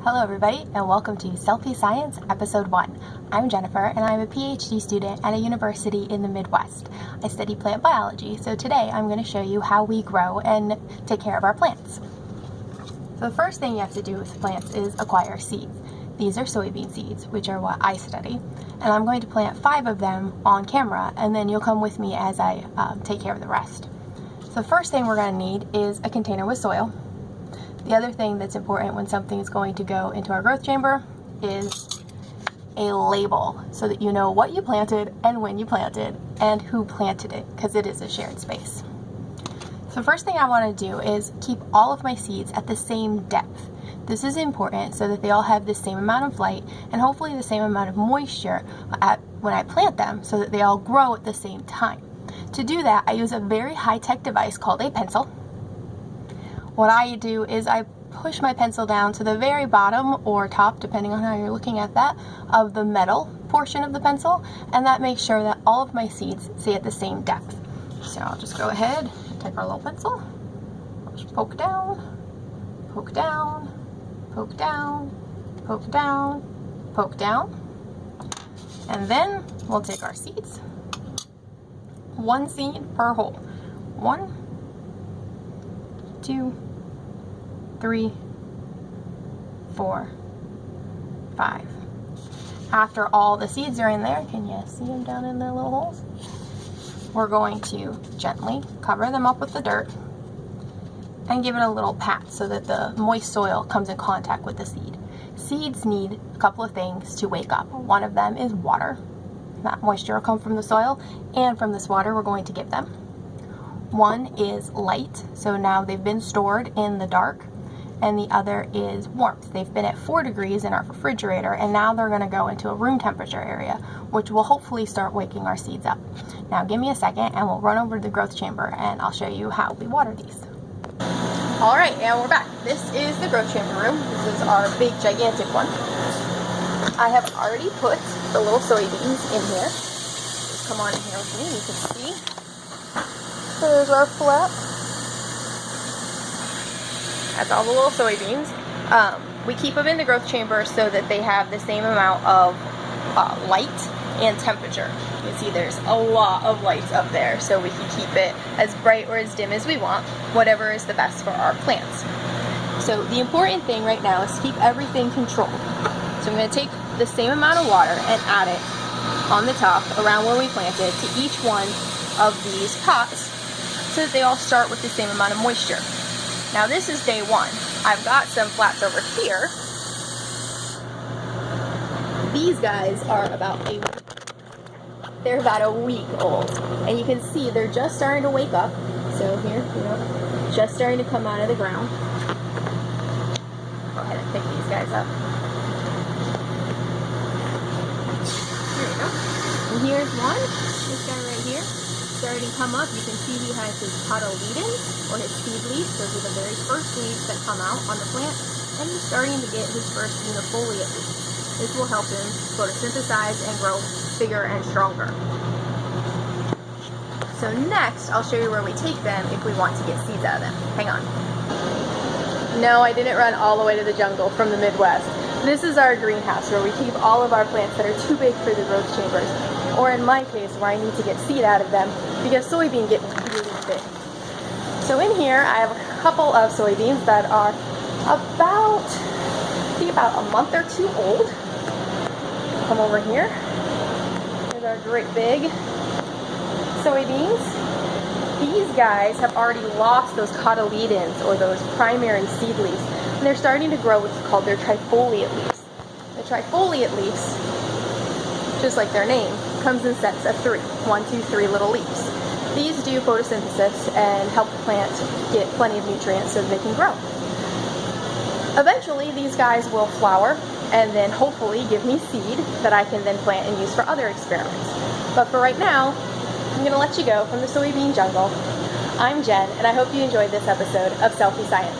Hello everybody, and welcome to Cell-fie Science Episode 1. I'm Jennifer, and I'm a PhD student at a university in the Midwest. I study plant biology, so today I'm going to show you how we grow and take care of our plants. So the first thing you have to do with plants is acquire seeds. These are soybean seeds, which are what I study, and I'm going to plant 5 of them on camera, and then you'll come with me as I take care of the rest. So the first thing we're going to need is a container with soil. The other thing that's important when something is going to go into our growth chamber is a label so that you know what you planted and when you planted and who planted it, because it is a shared space. So first thing I want to do is keep all of my seeds at the same depth. This is important so that they all have the same amount of light and hopefully the same amount of moisture when I plant them so that they all grow at the same time. To do that, I use a very high-tech device called a pencil. What I do is I push my pencil down to the very bottom or top, depending on how you're looking at that, of the metal portion of the pencil, and that makes sure that all of my seeds stay at the same depth. So I'll just go ahead and take our little pencil, just poke down, poke down, poke down, poke down, poke down, and then we'll take our seeds, 1 seed per hole. 1, 2, 3, 4, 5. After all the seeds are in there, can you see them down in their little holes? We're going to gently cover them up with the dirt and give it a little pat so that the moist soil comes in contact with the seed. Seeds need a couple of things to wake up. One of them is water. That moisture will come from the soil, and from this water we're going to give them. One is light, so now they've been stored in the dark, and the other is warmth. They've been at 4 degrees in our refrigerator, and now they're going to go into a room temperature area, which will hopefully start waking our seeds up. Now give me a second and we'll run over to the growth chamber and I'll show you how we water these. Alright, and we're back. This is the growth chamber room. This is our big gigantic one. I have already put the little soybeans in here. Just come on in here with me, you can see. There's our flap. That's all the little soybeans. We keep them in the growth chamber so that they have the same amount of light and temperature. You can see there's a lot of lights up there, so we can keep it as bright or as dim as we want, whatever is the best for our plants. So the important thing right now is to keep everything controlled. So I'm going to take the same amount of water and add it on the top around where we planted to each one of these pots so that they all start with the same amount of moisture. Now this is day 1. I've got some flats over here. These guys are about a week old. And you can see they're just starting to wake up. So here, just starting to come out of the ground. Go ahead and pick these guys up. Here we go. And here's one, this guy right here. Starting to come up, you can see he has his cotyledons, or his seed leaves. Those are the very first leaves that come out on the plant, and he's starting to get his first unifoliate leaves. This will help him photosynthesize and grow bigger and stronger. So next, I'll show you where we take them if we want to get seeds out of them. Hang on. No, I didn't run all the way to the jungle from the Midwest. This is our greenhouse where we keep all of our plants that are too big for the growth chambers, or in my case where I need to get seed out of them because soybean get really big. So in here I have a couple of soybeans that are about a month or 2 old. Come over here. Here's our great big soybeans. These guys have already lost those cotyledons, or those primary seed leaves, and they're starting to grow what's called their trifoliate leaves. The trifoliate leaves, just like their name, comes in sets of 3. 1, 2, 3 little leaves. These do photosynthesis and help the plant get plenty of nutrients so that they can grow. Eventually these guys will flower and then hopefully give me seed that I can then plant and use for other experiments. But for right now, I'm going to let you go from the soybean jungle. I'm Jen, and I hope you enjoyed this episode of Cell-fie Science.